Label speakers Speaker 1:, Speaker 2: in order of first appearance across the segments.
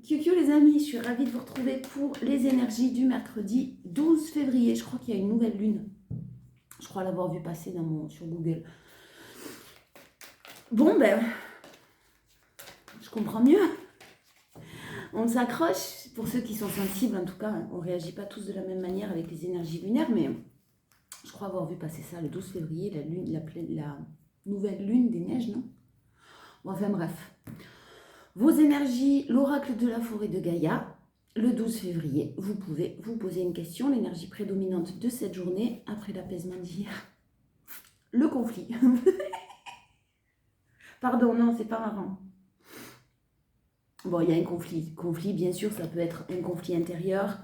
Speaker 1: Kyokyo les amis, je suis ravie de vous retrouver pour les énergies du mercredi 12 février. Je crois qu'il y a une nouvelle lune. Je crois l'avoir vu passer sur Google. Bon ben, je comprends mieux. On s'accroche. Pour ceux qui sont sensibles, en tout cas, on ne réagit pas tous de la même manière avec les énergies lunaires, mais je crois avoir vu passer ça le 12 février, la nouvelle lune des neiges, non? Bon, enfin bref. Vos énergies, l'oracle de la forêt de Gaïa, le 12 février, vous pouvez vous poser une question. L'énergie prédominante de cette journée, après l'apaisement d'hier, le conflit. Pardon, non, c'est pas marrant. Bon, il y a un conflit. Conflit, bien sûr, ça peut être un conflit intérieur,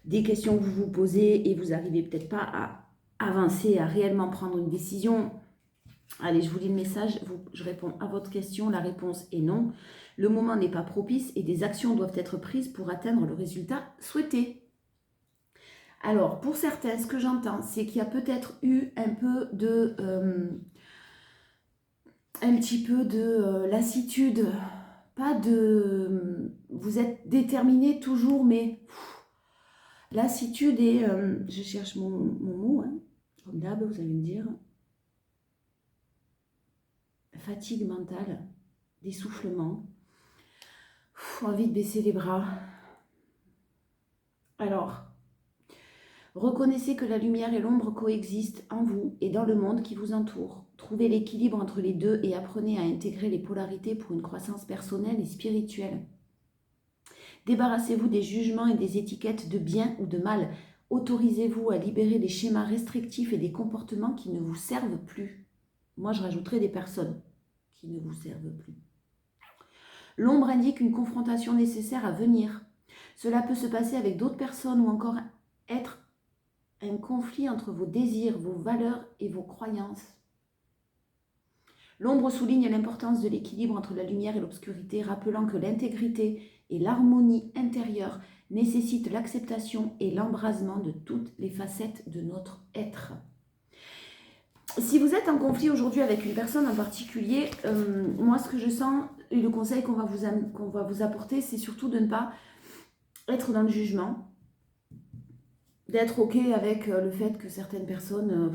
Speaker 1: des questions que vous vous posez et vous n'arrivez peut-être pas à avancer, à réellement prendre une décision. Allez, je vous lis le message, je réponds à votre question, la réponse est non. Le moment n'est pas propice et des actions doivent être prises pour atteindre le résultat souhaité. Alors, pour certains, ce que j'entends, c'est qu'il y a peut-être eu un peu de... un petit peu de lassitude, pas de... vous êtes déterminé toujours, mais... lassitude et... je cherche mon mot, hein, comme d'hab, vous allez me dire... fatigue mentale, d'essoufflement, envie de baisser les bras. Alors, reconnaissez que la lumière et l'ombre coexistent en vous et dans le monde qui vous entoure. Trouvez l'équilibre entre les deux et apprenez à intégrer les polarités pour une croissance personnelle et spirituelle. Débarrassez-vous des jugements et des étiquettes de bien ou de mal. Autorisez-vous à libérer des schémas restrictifs et des comportements qui ne vous servent plus. Moi, je rajouterai des personnes qui ne vous servent plus. L'ombre indique une confrontation nécessaire à venir. Cela peut se passer avec d'autres personnes ou encore être un conflit entre vos désirs, vos valeurs et vos croyances. L'ombre souligne l'importance de l'équilibre entre la lumière et l'obscurité, rappelant que l'intégrité et l'harmonie intérieure nécessitent l'acceptation et l'embrasement de toutes les facettes de notre être. Si vous êtes en conflit aujourd'hui avec une personne en particulier, moi ce que je sens et le conseil qu'on va vous apporter, c'est surtout de ne pas être dans le jugement, d'être ok avec le fait que certaines personnes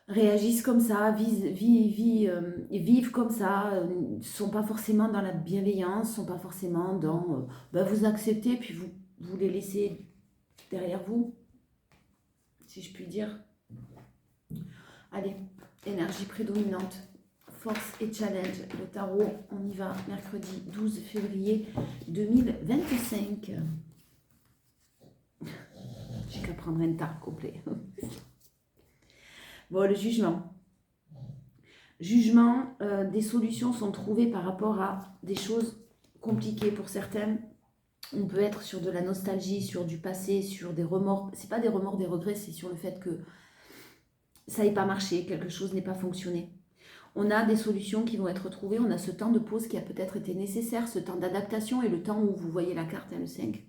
Speaker 1: réagissent comme ça, vivent comme ça, ne sont pas forcément dans la bienveillance, ne sont pas forcément dans vous accepter puis vous les laissez derrière vous, si je puis dire. Allez, énergie prédominante, force et challenge, le tarot, on y va, mercredi 12 février 2025. J'ai qu'à prendre un tas complet. Bon, le jugement. Jugement, des solutions sont trouvées par rapport à des choses compliquées pour certaines. On peut être sur de la nostalgie, sur du passé, sur des remords. C'est pas des remords, des regrets, c'est sur le fait que ça n'ait pas marché, quelque chose n'ait pas fonctionné. On a des solutions qui vont être trouvées, on a ce temps de pause qui a peut-être été nécessaire, ce temps d'adaptation et le temps où vous voyez la carte, le 5.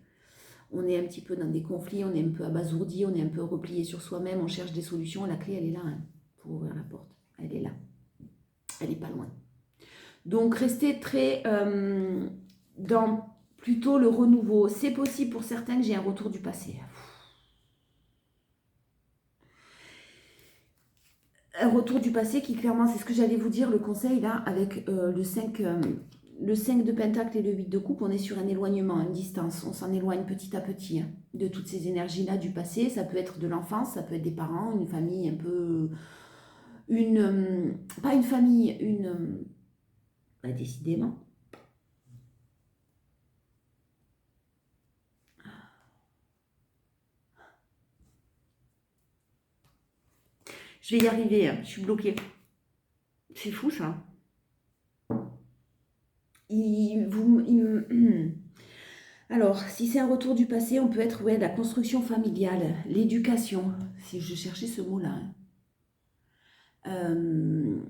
Speaker 1: On est un petit peu dans des conflits, on est un peu abasourdi, on est un peu replié sur soi-même, on cherche des solutions, la clé elle est là, hein, pour ouvrir la porte, elle est là, elle n'est pas loin. Donc restez très dans plutôt le renouveau. C'est possible pour certains que j'ai un retour du passé. Un retour du passé qui clairement, c'est ce que j'allais vous dire, le conseil là, avec le 5 de pentacle et le 8 de coupe, on est sur un éloignement, une distance, on s'en éloigne petit à petit hein, de toutes ces énergies-là du passé. Ça peut être de l'enfance, ça peut être des parents, une famille un peu... pas une famille, décidément. Je vais y arriver, hein, je suis bloquée. C'est fou ça. Alors, si c'est un retour du passé, on peut être la construction familiale, l'éducation, si je cherchais ce mot-là. Hein.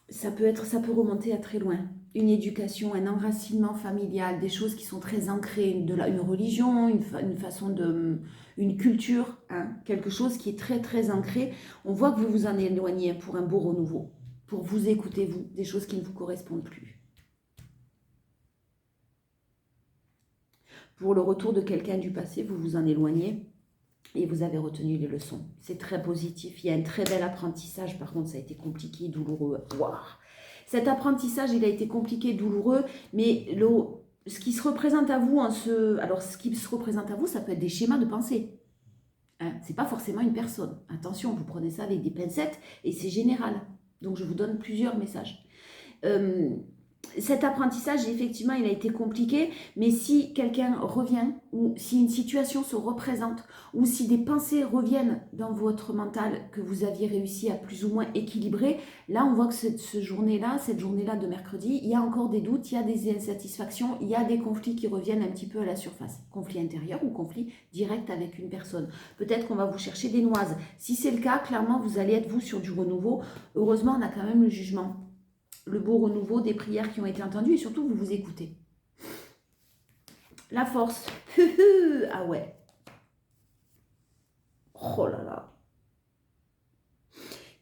Speaker 1: Ça peut remonter à très loin. Une éducation, un enracinement familial, des choses qui sont très ancrées, une religion, une façon de... une culture, hein, quelque chose qui est très très ancré. On voit que vous vous en éloignez pour un beau renouveau. pour vous écouter, vous, des choses qui ne vous correspondent plus. Pour le retour de quelqu'un du passé, vous vous en éloignez et vous avez retenu les leçons. C'est très positif. Il y a un très bel apprentissage. Par contre, ça a été compliqué, douloureux. Wow. Cet apprentissage, il a été compliqué, douloureux, mais ce qui se représente à vous, alors ce qui se représente à vous, ça peut être des schémas de pensée. Hein, c'est pas forcément une personne. Attention, vous prenez ça avec des pincettes et c'est général. Donc, je vous donne plusieurs messages. Cet apprentissage, effectivement, il a été compliqué, mais si quelqu'un revient, ou si une situation se représente, ou si des pensées reviennent dans votre mental que vous aviez réussi à plus ou moins équilibrer, là, on voit que cette journée-là de mercredi, il y a encore des doutes, il y a des insatisfactions, il y a des conflits qui reviennent un petit peu à la surface. Conflit intérieur ou conflit direct avec une personne. Peut-être qu'on va vous chercher des noises. Si c'est le cas, clairement, vous allez être, vous, sur du renouveau. Heureusement, on a quand même le jugement. Le beau renouveau des prières qui ont été entendues et surtout, vous vous écoutez. La force. Ah ouais. Oh là là.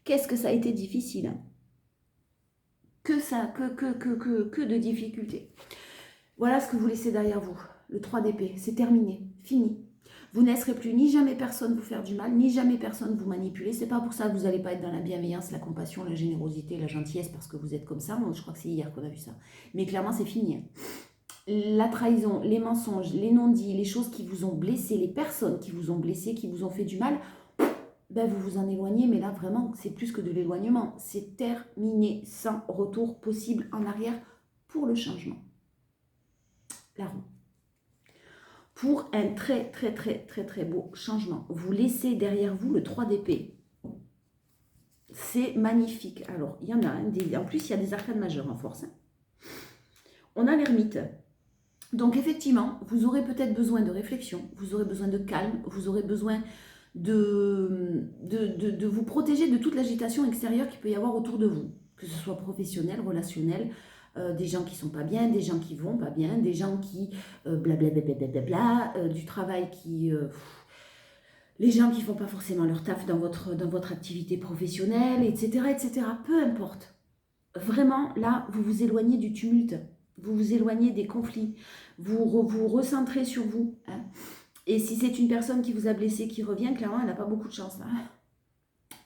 Speaker 1: Qu'est-ce que ça a été difficile. Hein. Que de difficultés. Voilà ce que vous laissez derrière vous. Le 3 d'épée. C'est terminé. Fini. Vous ne laisserez plus ni jamais personne vous faire du mal, ni jamais personne vous manipuler. C'est pas pour ça que vous n'allez pas être dans la bienveillance, la compassion, la générosité, la gentillesse, parce que vous êtes comme ça. Moi, je crois que c'est hier qu'on a vu ça. Mais clairement, c'est fini. La trahison, les mensonges, les non-dits, les choses qui vous ont blessé, les personnes qui vous ont blessé, qui vous ont fait du mal, ben vous vous en éloignez. Mais là, vraiment, c'est plus que de l'éloignement. C'est terminé, sans retour possible en arrière pour le changement. La roue. Pour un très beau changement. Vous laissez derrière vous le 3 d'épée. C'est magnifique. Alors, il y en a un. En plus, il y a des arcanes majeures en force. Hein. On a l'ermite. Donc, effectivement, vous aurez peut-être besoin de réflexion. Vous aurez besoin de calme. Vous aurez besoin de vous protéger de toute l'agitation extérieure qu'il peut y avoir autour de vous. Que ce soit professionnel, relationnel, des gens qui sont pas bien, des gens qui vont pas bien, des gens qui blablabla, du travail qui... les gens qui font pas forcément leur taf dans votre activité professionnelle, etc., etc. Peu importe. Vraiment, là, vous vous éloignez du tumulte, vous vous éloignez des conflits, vous recentrez sur vous. Hein. Et si c'est une personne qui vous a blessé, qui revient, clairement, elle n'a pas beaucoup de chance. Là.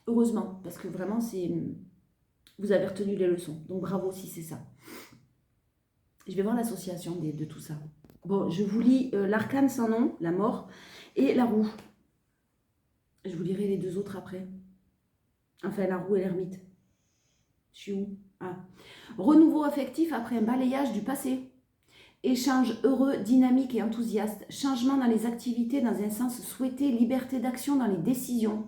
Speaker 1: Heureusement, parce que vraiment, vous avez retenu les leçons. Donc, bravo si c'est ça. Je vais voir l'association de tout ça. Bon, je vous lis l'arcane sans nom, la mort, et la roue. Je vous lirai les deux autres après. Enfin, la roue et l'ermite. Je suis où? Ah. Renouveau affectif après un balayage du passé. Échange heureux, dynamique et enthousiaste. Changement dans les activités dans un sens souhaité. Liberté d'action dans les décisions.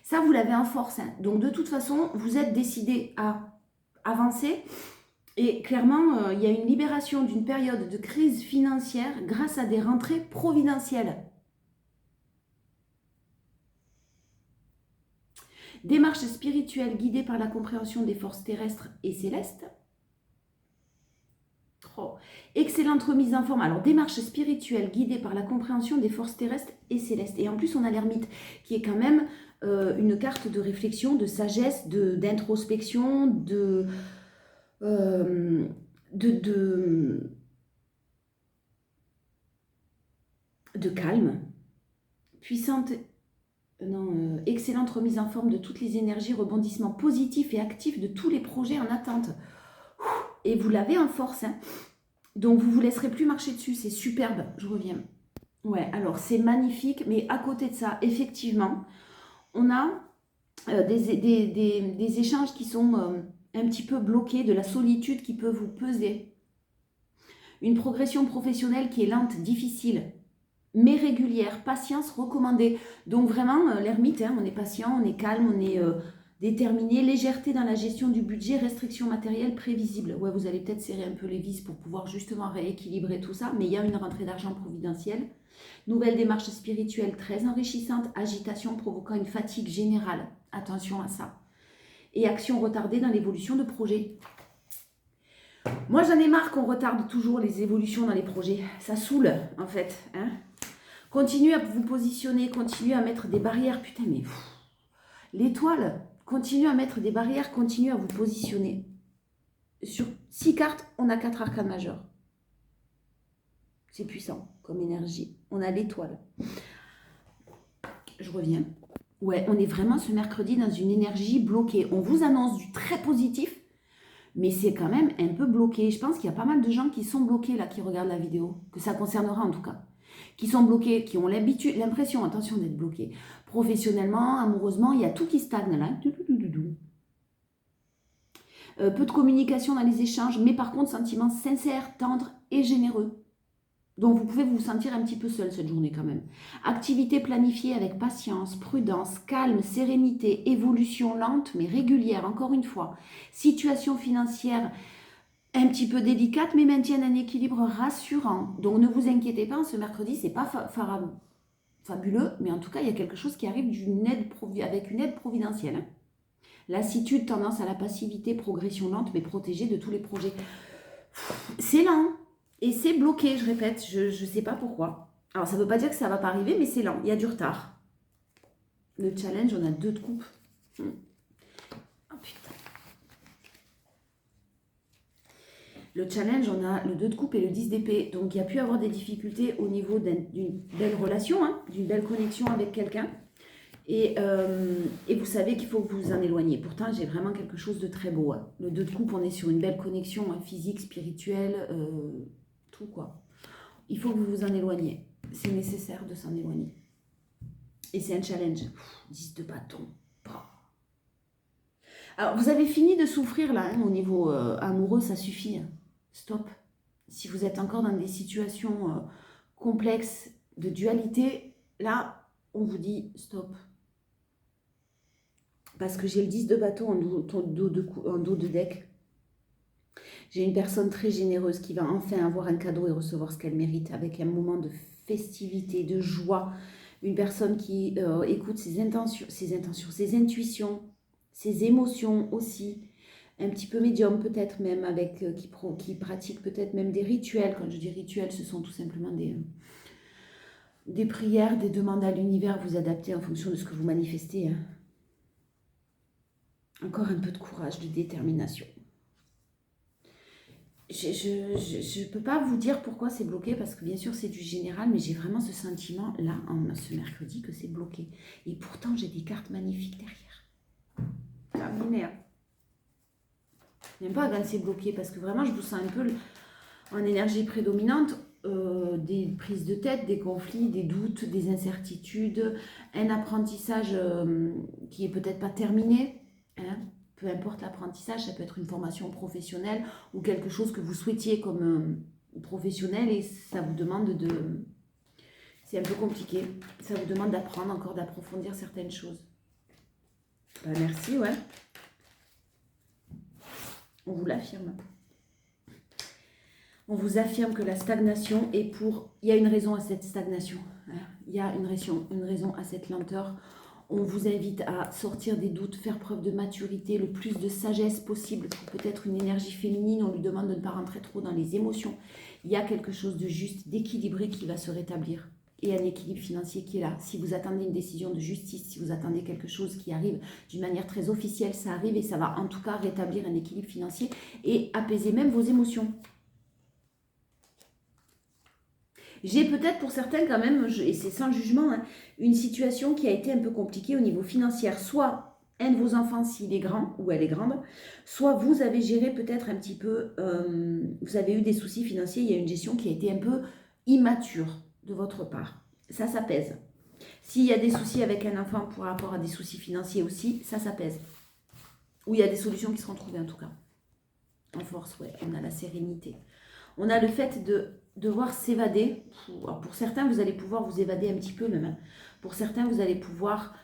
Speaker 1: Ça, vous l'avez en force. Hein. Donc, de toute façon, vous êtes décidé à avancer. Et clairement, il y a une libération d'une période de crise financière grâce à des rentrées providentielles. Démarche spirituelle guidée par la compréhension des forces terrestres et célestes. Oh. Excellente remise en forme. Alors, démarche spirituelle guidée par la compréhension des forces terrestres et célestes. Et en plus, on a l'ermite qui est quand même une carte de réflexion, de sagesse, d'introspection, de calme, puissante, excellente remise en forme de toutes les énergies, rebondissements positifs et actifs de tous les projets en attente. Et vous l'avez en force, hein. Donc vous ne vous laisserez plus marcher dessus, c'est superbe, je reviens. Ouais, alors c'est magnifique, mais à côté de ça, effectivement, on a des échanges qui sont... un petit peu bloqué, de la solitude qui peut vous peser. Une progression professionnelle qui est lente, difficile, mais régulière. Patience recommandée. Donc vraiment, l'ermite, hein, on est patient, on est calme, on est déterminé. Légèreté dans la gestion du budget, restriction matérielle prévisible. Ouais, vous allez peut-être serrer un peu les vis pour pouvoir justement rééquilibrer tout ça, mais il y a une rentrée d'argent providentielle. Nouvelle démarche spirituelle très enrichissante. Agitation provoquant une fatigue générale. Attention à ça. Et action retardée dans l'évolution de projets. Moi, j'en ai marre qu'on retarde toujours les évolutions dans les projets. Ça saoule, en fait. Hein. Continuez à vous positionner, continuez à mettre des barrières. Putain, mais l'étoile, Continuez à mettre des barrières, continuez à vous positionner. Sur 6 cartes, on a 4 arcanes majeurs. C'est puissant comme énergie. On a l'étoile. Je reviens. Ouais, on est vraiment ce mercredi dans une énergie bloquée. On vous annonce du très positif, mais c'est quand même un peu bloqué. Je pense qu'il y a pas mal de gens qui sont bloqués là, qui regardent la vidéo, que ça concernera en tout cas. Qui sont bloqués, qui ont l'impression, attention, d'être bloqués. Professionnellement, amoureusement, il y a tout qui stagne là. Peu de communication dans les échanges, mais par contre, sentiments sincères, tendres et généreux. Donc vous pouvez vous sentir un petit peu seul cette journée quand même. Activité planifiée avec patience, prudence, calme, sérénité, évolution lente mais régulière, encore une fois. Situation financière un petit peu délicate mais maintiennent un équilibre rassurant. Donc ne vous inquiétez pas, ce mercredi, c'est pas fabuleux, mais en tout cas, il y a quelque chose qui arrive avec une aide providentielle. Hein. Lassitude, tendance à la passivité, progression lente mais protégée de tous les projets. C'est lent. Et c'est bloqué, je répète, je ne sais pas pourquoi. Alors, ça ne veut pas dire que ça ne va pas arriver, mais c'est lent, il y a du retard. Le challenge, on a 2 de coupe. Oh putain. Le challenge, on a le 2 de coupe et le 10 d'épée. Donc, il y a pu avoir des difficultés au niveau d'une belle relation, hein, d'une belle connexion avec quelqu'un. Et vous savez qu'il faut que vous vous en éloigniez. Pourtant, j'ai vraiment quelque chose de très beau. Hein. Le 2 de coupe, on est sur une belle connexion hein, physique, spirituelle, tout quoi. Il faut que vous vous en éloigniez. C'est nécessaire de s'en éloigner. Et c'est un challenge. 10 de bâton. Alors, vous avez fini de souffrir là, hein, au niveau amoureux, ça suffit. Hein. Stop. Si vous êtes encore dans des situations complexes de dualité, là, on vous dit stop. Parce que j'ai le 10 de bâton en dos de deck. J'ai une personne très généreuse qui va enfin avoir un cadeau et recevoir ce qu'elle mérite avec un moment de festivité, de joie. Une personne qui écoute ses intuitions, ses émotions aussi. Un petit peu médium peut-être même, qui pratique peut-être même des rituels. Quand je dis rituels, ce sont tout simplement des prières, des demandes à l'univers. Vous adaptez en fonction de ce que vous manifestez. Hein. Encore un peu de courage, de détermination. Je ne peux pas vous dire pourquoi c'est bloqué, parce que bien sûr c'est du général, mais j'ai vraiment ce sentiment là, ce mercredi, que c'est bloqué. Et pourtant j'ai des cartes magnifiques derrière. Terminé. Hein. J'aime pas quand c'est bloqué, parce que vraiment je vous sens un peu en énergie prédominante, des prises de tête, des conflits, des doutes, des incertitudes, un apprentissage qui est peut-être pas terminé. Hein. Peu importe l'apprentissage, ça peut être une formation professionnelle ou quelque chose que vous souhaitiez comme professionnel et ça vous demande de... C'est un peu compliqué. Ça vous demande d'apprendre encore, d'approfondir certaines choses. Ben, merci, ouais. On vous l'affirme. On vous affirme que la stagnation est pour... Il y a une raison à cette stagnation. Hein. Il y a une raison à cette lenteur. On vous invite à sortir des doutes, faire preuve de maturité, le plus de sagesse possible pour peut-être une énergie féminine. On lui demande de ne pas rentrer trop dans les émotions. Il y a quelque chose de juste, d'équilibré qui va se rétablir. Et un équilibre financier qui est là. Si vous attendez une décision de justice, si vous attendez quelque chose qui arrive d'une manière très officielle, ça arrive et ça va en tout cas rétablir un équilibre financier et apaiser même vos émotions. J'ai peut-être pour certains quand même, et c'est sans jugement, hein, une situation qui a été un peu compliquée au niveau financier. Soit un de vos enfants, s'il est grand ou elle est grande, soit vous avez géré peut-être un petit peu, vous avez eu des soucis financiers, il y a une gestion qui a été un peu immature de votre part. Ça pèse. S'il y a des soucis avec un enfant par rapport à des soucis financiers aussi, ça pèse. Ou il y a des solutions qui seront trouvées en tout cas. En force, ouais, on a la sérénité. On a le fait de devoir s'évader. Pour certains, vous allez pouvoir vous évader un petit peu même. Hein. Pour certains, vous allez pouvoir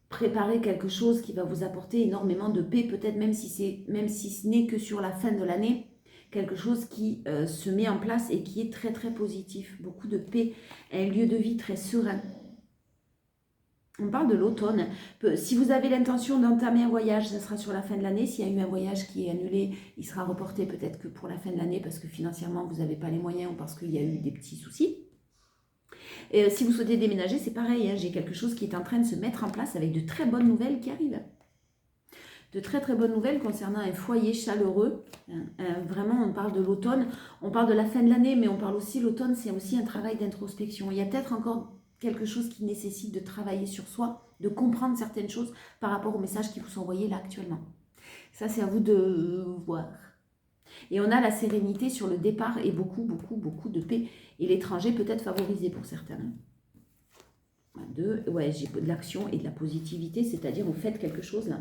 Speaker 1: préparer quelque chose qui va vous apporter énormément de paix, peut-être même si ce n'est que sur la fin de l'année, quelque chose qui se met en place et qui est très très positif. Beaucoup de paix, un lieu de vie très serein. On parle de l'automne. Si vous avez l'intention d'entamer un voyage, ça sera sur la fin de l'année. S'il y a eu un voyage qui est annulé, il sera reporté peut-être que pour la fin de l'année parce que financièrement, vous n'avez pas les moyens ou parce qu'il y a eu des petits soucis. Et si vous souhaitez déménager, c'est pareil. Hein, j'ai quelque chose qui est en train de se mettre en place avec de très bonnes nouvelles qui arrivent. De très très bonnes nouvelles concernant un foyer chaleureux. Vraiment, on parle de l'automne, on parle de la fin de l'année, mais on parle aussi, l'automne, c'est aussi un travail d'introspection. Il y a peut-être encore quelque chose qui nécessite de travailler sur soi, de comprendre certaines choses par rapport aux messages qui vous sont envoyés là actuellement. Ça, c'est à vous de voir. Et on a la sérénité sur le départ et beaucoup, beaucoup, beaucoup de paix. Et l'étranger peut être favorisé pour certains. J'ai de l'action et de la positivité, c'est-à-dire on fait quelque chose là.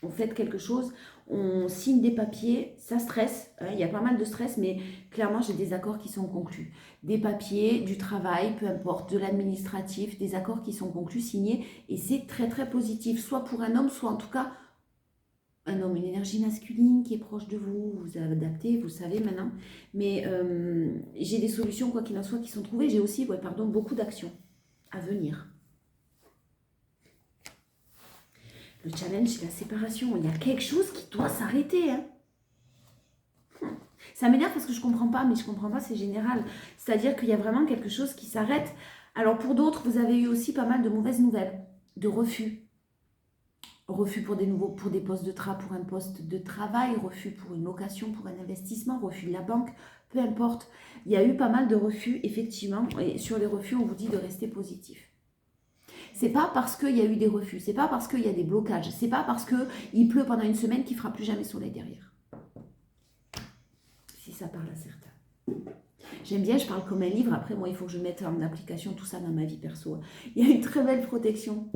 Speaker 1: On fait quelque chose, on signe des papiers, ça stresse, il y a pas mal de stress, mais clairement j'ai des accords qui sont conclus. Des papiers, du travail, peu importe, de l'administratif, des accords qui sont conclus, signés, et c'est très très positif, soit pour un homme, soit en tout cas un homme, une énergie masculine qui est proche de vous, vous adaptez, vous savez maintenant, mais j'ai des solutions, quoi qu'il en soit, qui sont trouvées, j'ai aussi, beaucoup d'actions à venir. Le challenge, c'est la séparation. Il y a quelque chose qui doit s'arrêter. Hein. Ça m'énerve parce que je ne comprends pas, mais je ne comprends pas, c'est général. C'est-à-dire qu'il y a vraiment quelque chose qui s'arrête. Alors pour d'autres, vous avez eu aussi pas mal de mauvaises nouvelles, de refus. Refus pour des postes pour un poste de travail, refus pour une location, pour un investissement, refus de la banque, peu importe. Il y a eu pas mal de refus, effectivement, et sur les refus, on vous dit de rester positif. C'est pas parce qu'il y a eu des refus, c'est pas parce qu'il y a des blocages, c'est pas parce qu'il pleut pendant une semaine qu'il ne fera plus jamais soleil derrière. Si ça parle à certains. J'aime bien, je parle comme un livre, après moi il faut que je mette en application tout ça dans ma vie perso. Il y a une très belle protection.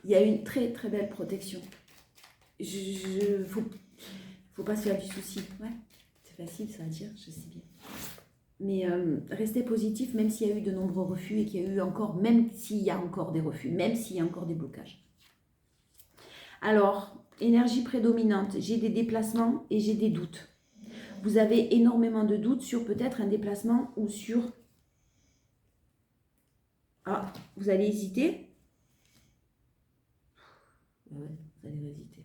Speaker 1: Il y a une très très belle protection. Faut pas se faire du souci. Ouais, c'est facile ça à dire, je sais bien. Mais restez positif, même s'il y a eu de nombreux refus et qu'il y a eu encore, même s'il y a encore des refus, même s'il y a encore des blocages. Alors, énergie prédominante, j'ai des déplacements et j'ai des doutes. Vous avez énormément de doutes sur peut-être un déplacement ou sur... Ah, vous allez hésiter. Ouais, vous allez hésiter.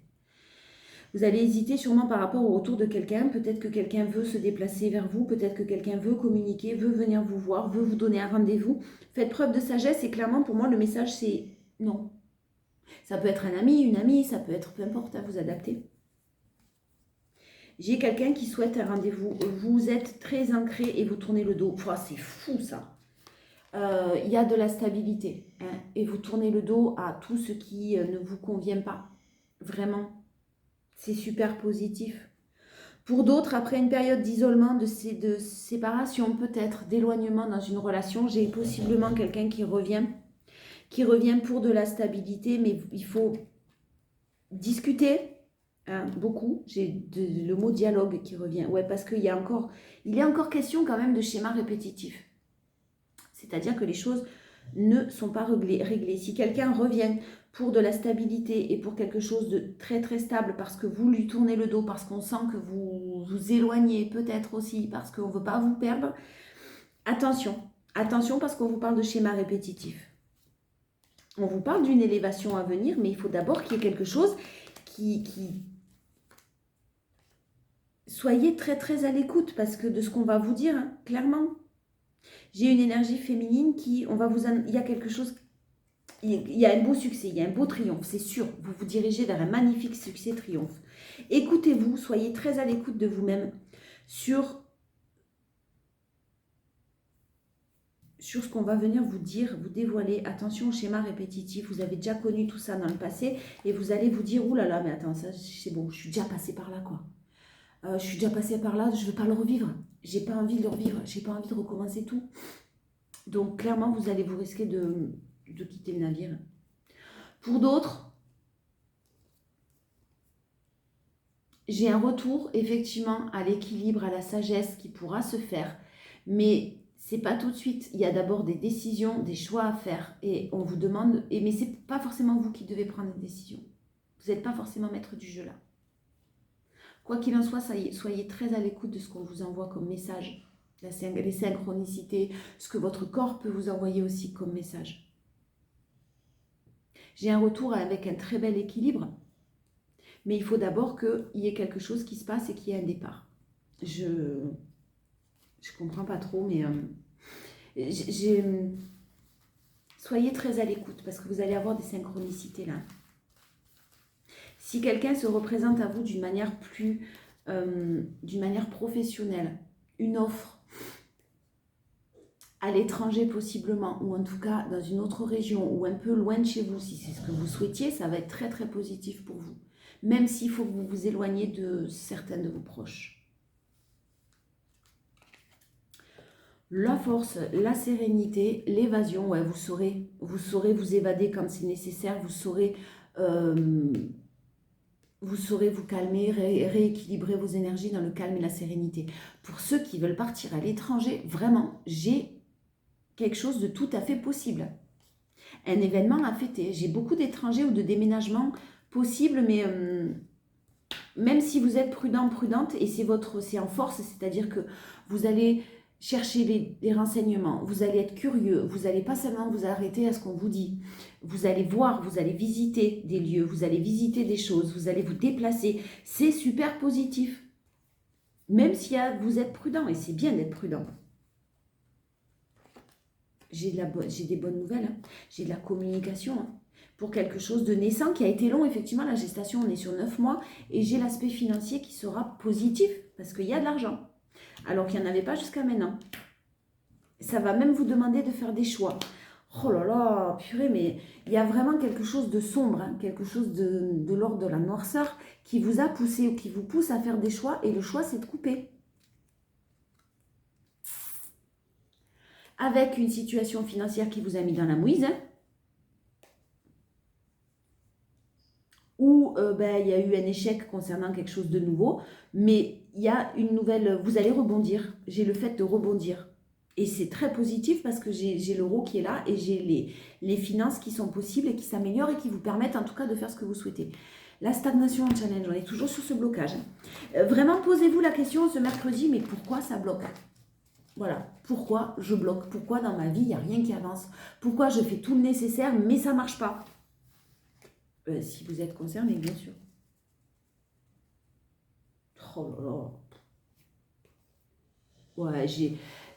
Speaker 1: Vous allez hésiter sûrement par rapport au retour de quelqu'un. Peut-être que quelqu'un veut se déplacer vers vous. Peut-être que quelqu'un veut communiquer, veut venir vous voir, veut vous donner un rendez-vous. Faites preuve de sagesse et clairement, pour moi, le message, c'est non. Ça peut être un ami, une amie, ça peut être peu importe, à vous adapter. J'ai quelqu'un qui souhaite un rendez-vous. Vous êtes très ancré et vous tournez le dos. C'est fou, ça. Il y a de la stabilité. Hein, et vous tournez le dos à tout ce qui ne vous convient pas. Vraiment. C'est super positif. Pour d'autres, après une période d'isolement, de séparation peut-être, d'éloignement dans une relation, j'ai possiblement quelqu'un qui revient pour de la stabilité, mais il faut discuter beaucoup. J'ai le mot dialogue qui revient. Ouais, parce qu'il y a encore question quand même de schéma répétitif. C'est-à-dire que les choses ne sont pas réglées. Si quelqu'un revient pour de la stabilité et pour quelque chose de très très stable parce que vous lui tournez le dos, parce qu'on sent que vous vous éloignez peut-être aussi, parce qu'on ne veut pas vous perdre, attention. Attention parce qu'on vous parle de schéma répétitif. On vous parle d'une élévation à venir, mais il faut d'abord qu'il y ait quelque chose qui... Soyez très très à l'écoute parce que de ce qu'on va vous dire, hein, clairement, j'ai une énergie féminine il y a quelque chose, il y a un beau succès, il y a un beau triomphe, c'est sûr. Vous vous dirigez vers un magnifique succès-triomphe. Écoutez-vous, soyez très à l'écoute de vous-même sur ce qu'on va venir vous dire, vous dévoiler. Attention au schéma répétitif, vous avez déjà connu tout ça dans le passé et vous allez vous dire, oulala, mais attends, ça c'est bon, je suis déjà passée par là, quoi. Je suis déjà passée par là, je ne veux pas le revivre. J'ai pas envie de le revivre, j'ai pas envie de recommencer tout. Donc clairement, vous allez vous risquer de quitter le navire. Pour d'autres, j'ai un retour effectivement à l'équilibre, à la sagesse qui pourra se faire, mais c'est pas tout de suite. Il y a d'abord des décisions, des choix à faire et on vous demande, mais c'est pas forcément vous qui devez prendre des décisions. Vous n'êtes pas forcément maître du jeu là. Quoi qu'il en soit, soyez très à l'écoute de ce qu'on vous envoie comme message, les synchronicités, ce que votre corps peut vous envoyer aussi comme message. J'ai un retour avec un très bel équilibre, mais il faut d'abord qu'il y ait quelque chose qui se passe et qu'il y ait un départ. Je comprends pas trop, mais soyez très à l'écoute parce que vous allez avoir des synchronicités là. Si quelqu'un se représente à vous d'une manière d'une manière professionnelle, une offre à l'étranger possiblement, ou en tout cas dans une autre région, ou un peu loin de chez vous, si c'est ce que vous souhaitiez, ça va être très très positif pour vous. Même s'il faut que vous vous éloigniez de certains de vos proches. La force, la sérénité, l'évasion, ouais, vous saurez vous évader quand c'est nécessaire, vous saurez vous calmer, rééquilibrer vos énergies dans le calme et la sérénité. Pour ceux qui veulent partir à l'étranger, vraiment, j'ai quelque chose de tout à fait possible. Un événement à fêter. J'ai beaucoup d'étrangers ou de déménagements possibles, mais même si vous êtes prudent, prudente, et c'est en force, c'est-à-dire que vous allez chercher les renseignements, vous allez être curieux, vous n'allez pas seulement vous arrêter à ce qu'on vous dit, vous allez voir, vous allez visiter des lieux, vous allez visiter des choses, vous allez vous déplacer, c'est super positif. Même si vous êtes prudent, et c'est bien d'être prudent. J'ai des bonnes nouvelles, hein. J'ai de la communication, hein, pour quelque chose de naissant qui a été long. Effectivement, la gestation, on est sur 9 mois et j'ai l'aspect financier qui sera positif parce qu'il y a de l'argent, alors qu'il n'y en avait pas jusqu'à maintenant. Ça va même vous demander de faire des choix. Oh là là, purée, mais il y a vraiment quelque chose de sombre, hein, quelque chose de l'ordre de la noirceur qui vous a poussé ou qui vous pousse à faire des choix, et le choix, c'est de couper. Avec une situation financière qui vous a mis dans la mouise, hein, ou il y a eu un échec concernant quelque chose de nouveau, mais il y a une nouvelle, vous allez rebondir. J'ai le fait de rebondir. Et c'est très positif parce que j'ai l'euro qui est là et j'ai les finances qui sont possibles et qui s'améliorent et qui vous permettent en tout cas de faire ce que vous souhaitez. La stagnation en challenge, on est toujours sur ce blocage. Vraiment, posez-vous la question ce mercredi, mais pourquoi ça bloque? Voilà, pourquoi je bloque? Pourquoi dans ma vie, il n'y a rien qui avance? Pourquoi je fais tout le nécessaire, mais ça ne marche pas? Si vous êtes concerné, bien sûr. Oh là là. Ouais,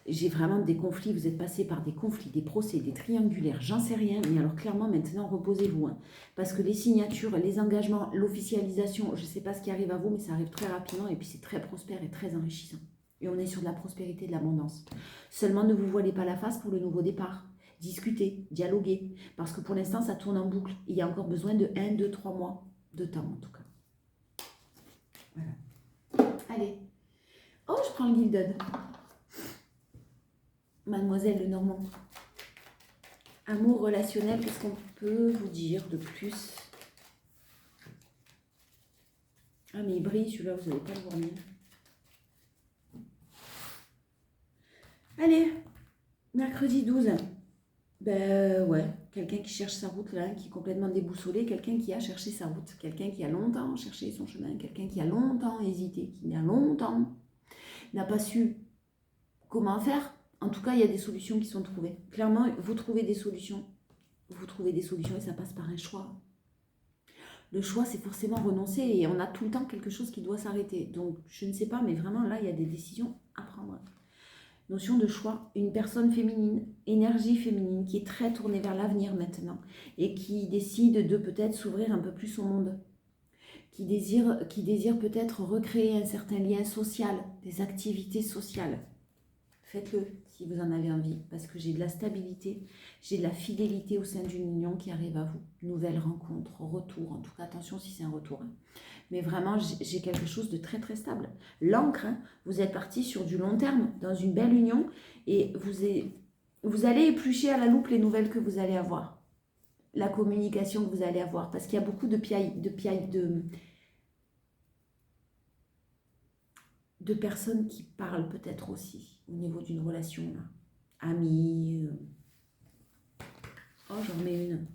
Speaker 1: j'ai vraiment des conflits. Vous êtes passé par des conflits, des procès, des triangulaires, j'en sais rien. Mais alors clairement, maintenant, reposez-vous. Hein, parce que les signatures, les engagements, l'officialisation, je ne sais pas ce qui arrive à vous, mais ça arrive très rapidement. Et puis c'est très prospère et très enrichissant. Et on est sur de la prospérité, de l'abondance. Seulement, ne vous voilez pas la face pour le nouveau départ. Discutez, dialoguez. Parce que pour l'instant, ça tourne en boucle. Il y a encore besoin de 1, 2, 3 mois de temps, en tout cas. Voilà. Allez. Oh, je prends le Gilded. Mademoiselle Lenormand. Amour relationnel, qu'est-ce qu'on peut vous dire de plus? Ah, mais il brille, celui-là, vous n'allez pas le voir mieux. Allez, mercredi 12. Ben ouais, quelqu'un qui cherche sa route là, qui est complètement déboussolé, quelqu'un qui a cherché sa route, quelqu'un qui a longtemps cherché son chemin, quelqu'un qui a longtemps hésité, qui a longtemps n'a pas su comment faire. En tout cas, il y a des solutions qui sont trouvées. Clairement, vous trouvez des solutions. Vous trouvez des solutions et ça passe par un choix. Le choix, c'est forcément renoncer et on a tout le temps quelque chose qui doit s'arrêter. Donc, je ne sais pas, mais vraiment, là, il y a des décisions à prendre. Notion de choix, une personne féminine, énergie féminine, qui est très tournée vers l'avenir maintenant et qui décide de peut-être s'ouvrir un peu plus au monde, qui désire peut-être recréer un certain lien social, des activités sociales. Faites-le si vous en avez envie, parce que j'ai de la stabilité, j'ai de la fidélité au sein d'une union qui arrive à vous. Nouvelle rencontre, retour, en tout cas attention si c'est un retour. Hein. Mais vraiment, j'ai quelque chose de très très stable. L'ancre, hein, vous êtes parti sur du long terme, dans une belle union, et vous allez éplucher à la loupe les nouvelles que vous allez avoir. La communication que vous allez avoir, parce qu'il y a beaucoup de personnes qui parlent peut-être aussi au niveau d'une relation, là. Amis. Oh, j'en mets une.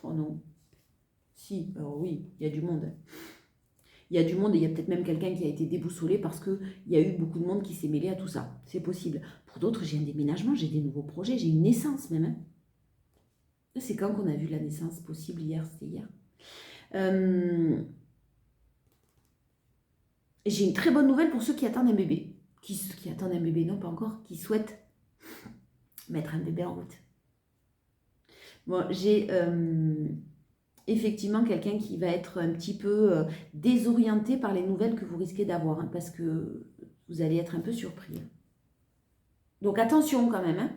Speaker 1: Oh non. Si, alors oui, il y a du monde. Il y a du monde et il y a peut-être même quelqu'un qui a été déboussolé parce qu'il y a eu beaucoup de monde qui s'est mêlé à tout ça. C'est possible. Pour d'autres, j'ai un déménagement, j'ai des nouveaux projets, j'ai une naissance même. Hein. C'est quand qu'on a vu la naissance possible hier? C'était hier. J'ai une très bonne nouvelle pour ceux qui attendent un bébé. Qui attendent un bébé, non pas encore, qui souhaitent mettre un bébé en route. Bon, j'ai effectivement quelqu'un qui va être un petit peu désorienté par les nouvelles que vous risquez d'avoir, hein, parce que vous allez être un peu surpris. Donc attention quand même. Hein.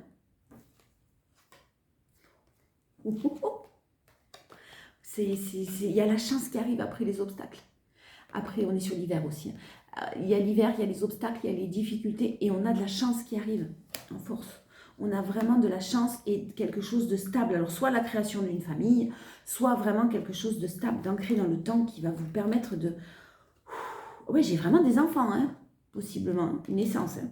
Speaker 1: Il y a la chance qui arrive après les obstacles. Après, on est sur l'hiver aussi. Hein. Il y a l'hiver, il y a les obstacles, il y a les difficultés et on a de la chance qui arrive en force. On a vraiment de la chance et quelque chose de stable. Alors, soit la création d'une famille, soit vraiment quelque chose de stable, d'ancré dans le temps qui va vous permettre de... Oui, j'ai vraiment des enfants, hein, possiblement, une naissance. Hein.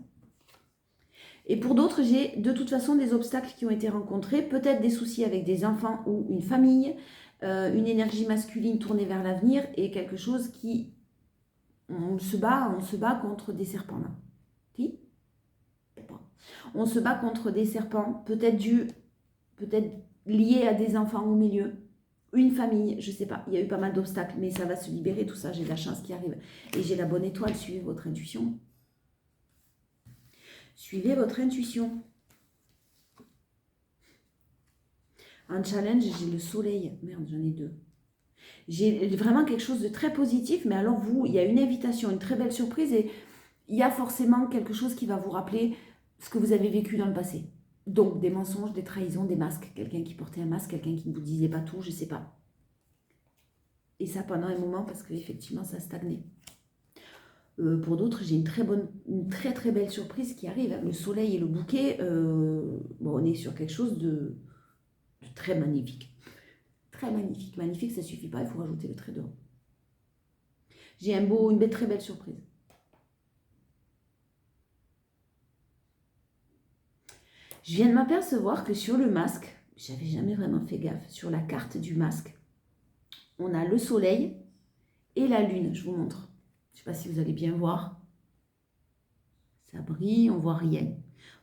Speaker 1: Et pour d'autres, j'ai de toute façon des obstacles qui ont été rencontrés, peut-être des soucis avec des enfants ou une famille, une énergie masculine tournée vers l'avenir et quelque chose qui... On se bat contre des serpents là. Si? On se bat contre des serpents, peut-être liés à des enfants au milieu, une famille, je ne sais pas. Il y a eu pas mal d'obstacles, mais ça va se libérer, tout ça. J'ai de la chance qui arrive. Et j'ai la bonne étoile, suivez votre intuition. Suivez votre intuition. En challenge, j'ai le soleil. Merde, j'en ai deux. J'ai vraiment quelque chose de très positif, mais alors vous, il y a une invitation, une très belle surprise et il y a forcément quelque chose qui va vous rappeler ce que vous avez vécu dans le passé. Donc des mensonges, des trahisons, des masques, quelqu'un qui portait un masque, quelqu'un qui ne vous disait pas tout, je ne sais pas. Et ça pendant un moment parce qu'effectivement ça stagnait. Pour d'autres, j'ai une très très belle surprise qui arrive. Le soleil et le bouquet, bon, on est sur quelque chose de très magnifique. Très magnifique. Magnifique, ça ne suffit pas, il faut rajouter le trait de haut. J'ai une très belle surprise. Je viens de m'apercevoir que sur le masque, j'avais jamais vraiment fait gaffe, sur la carte du masque, on a le soleil et la lune. Je vous montre. Je ne sais pas si vous allez bien voir. Ça brille, on ne voit rien.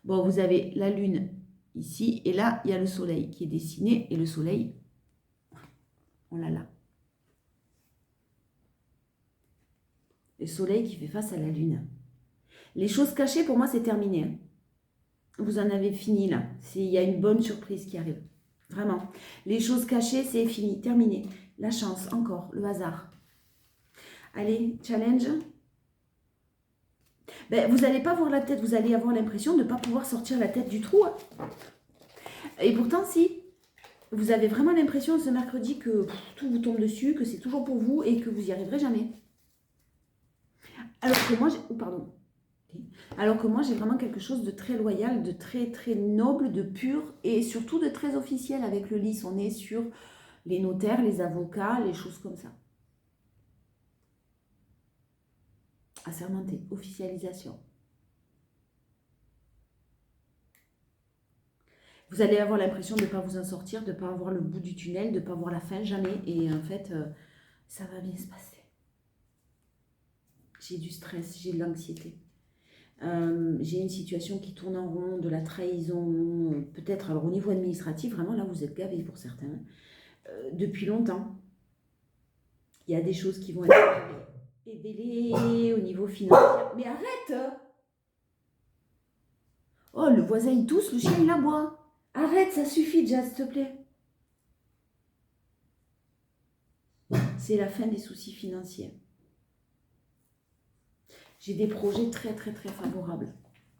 Speaker 1: Bon, vous avez la lune ici et là, il y a le soleil qui est dessiné et le soleil, on l'a là. Le soleil qui fait face à la lune. Les choses cachées, pour moi, c'est terminé. Hein. Vous en avez fini là. Il y a une bonne surprise qui arrive. Vraiment. Les choses cachées, c'est fini, terminé. La chance, encore, le hasard. Allez, challenge. Ben, vous n'allez pas voir la tête, vous allez avoir l'impression de ne pas pouvoir sortir la tête du trou. Hein. Et pourtant, si vous avez vraiment l'impression ce mercredi que tout vous tombe dessus, que c'est toujours pour vous et que vous n'y arriverez jamais. Alors que moi, Alors que moi, j'ai vraiment quelque chose de très loyal, de très très noble, de pur et surtout de très officiel avec le lys. On est sur les notaires, les avocats, les choses comme ça. Assermenté, officialisation. Vous allez avoir l'impression de ne pas vous en sortir, de ne pas avoir le bout du tunnel, de ne pas voir la fin jamais. Et en fait, ça va bien se passer. J'ai du stress, j'ai de l'anxiété. J'ai une situation qui tourne en rond, de la trahison, peut-être, alors au niveau administratif, vraiment là vous êtes gavés pour certains, depuis longtemps. Il y a des choses qui vont être révélées au niveau financier. Mais arrête! Oh, le voisin il tousse, le chien il aboie. Arrête, ça suffit déjà, s'il te plaît. C'est la fin des soucis financiers. J'ai des projets très très très favorables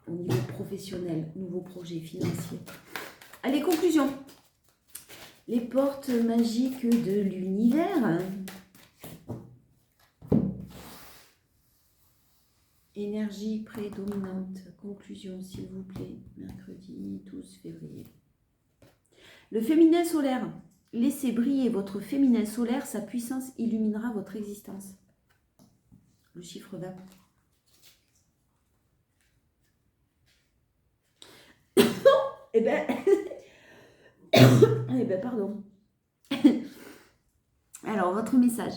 Speaker 1: au niveau professionnel, nouveaux projets financiers. Allez, conclusion. Les portes magiques de l'univers. Énergie prédominante. Conclusion, s'il vous plaît. Mercredi 12 février. Le féminin solaire. Laissez briller votre féminin solaire. Sa puissance illuminera votre existence. Le chiffre 20. Eh ben, pardon. Alors, votre message.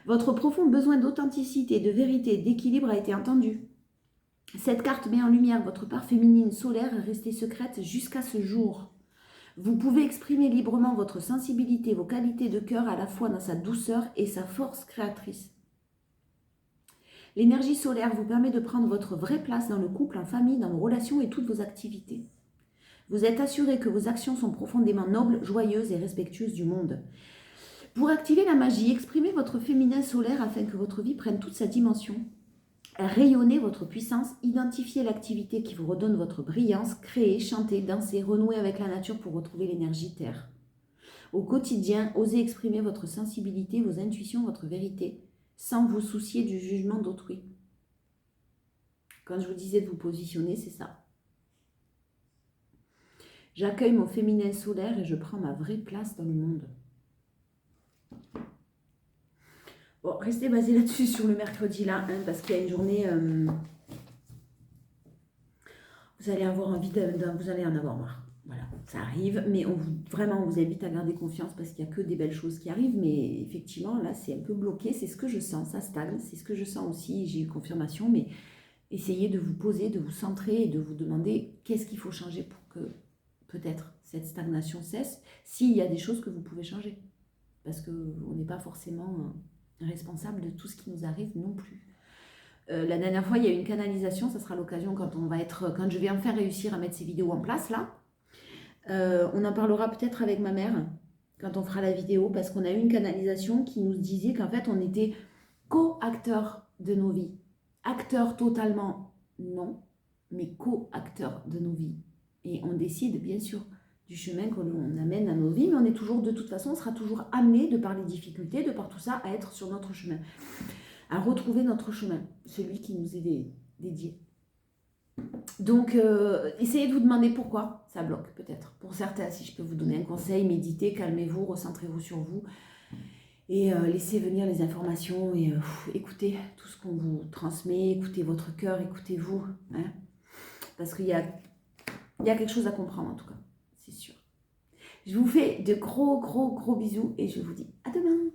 Speaker 1: Votre profond besoin d'authenticité, de vérité, d'équilibre a été entendu. Cette carte met en lumière votre part féminine solaire restée secrète jusqu'à ce jour. Vous pouvez exprimer librement votre sensibilité, vos qualités de cœur à la fois dans sa douceur et sa force créatrice. L'énergie solaire vous permet de prendre votre vraie place dans le couple, en famille, dans vos relations et toutes vos activités. Vous êtes assuré que vos actions sont profondément nobles, joyeuses et respectueuses du monde. Pour activer la magie, exprimez votre féminin solaire afin que votre vie prenne toute sa dimension. Rayonnez votre puissance, identifiez l'activité qui vous redonne votre brillance, créez, chantez, dansez, renouez avec la nature pour retrouver l'énergie terre. Au quotidien, osez exprimer votre sensibilité, vos intuitions, votre vérité, sans vous soucier du jugement d'autrui. Quand je vous disais de vous positionner, c'est ça. J'accueille mon féminin solaire et je prends ma vraie place dans le monde. Bon, restez basé là-dessus sur le mercredi là, hein, parce qu'il y a une journée, vous allez avoir envie vous allez en avoir marre. Voilà, ça arrive, mais vraiment, on vous invite à garder confiance parce qu'il n'y a que des belles choses qui arrivent, mais effectivement, là, c'est un peu bloqué, c'est ce que je sens, ça stagne, c'est ce que je sens aussi, j'ai eu confirmation, mais essayez de vous poser, de vous centrer et de vous demander qu'est-ce qu'il faut changer pour que peut-être cette stagnation cesse, s'il y a des choses que vous pouvez changer, parce qu'on n'est pas forcément responsable de tout ce qui nous arrive non plus. La dernière fois, il y a eu une canalisation, ça sera l'occasion quand je vais enfin réussir à mettre ces vidéos en place là. On en parlera peut-être avec ma mère quand on fera la vidéo, parce qu'on a eu une canalisation qui nous disait qu'en fait on était co-acteurs de nos vies. Acteurs totalement, non, mais co-acteurs de nos vies. Et on décide bien sûr du chemin que l'on amène à nos vies, mais on est toujours, de toute façon, on sera toujours amené, de par les difficultés, de par tout ça, à être sur notre chemin, à retrouver notre chemin, celui qui nous est dédié. Donc, essayez de vous demander pourquoi ça bloque, peut-être. Pour certains, si je peux vous donner un conseil, méditez, calmez-vous, recentrez-vous sur vous et laissez venir les informations et écoutez tout ce qu'on vous transmet, écoutez votre cœur, écoutez-vous, hein, parce qu'il y a quelque chose à comprendre en tout cas, c'est sûr. Je vous fais de gros bisous et je vous dis à demain.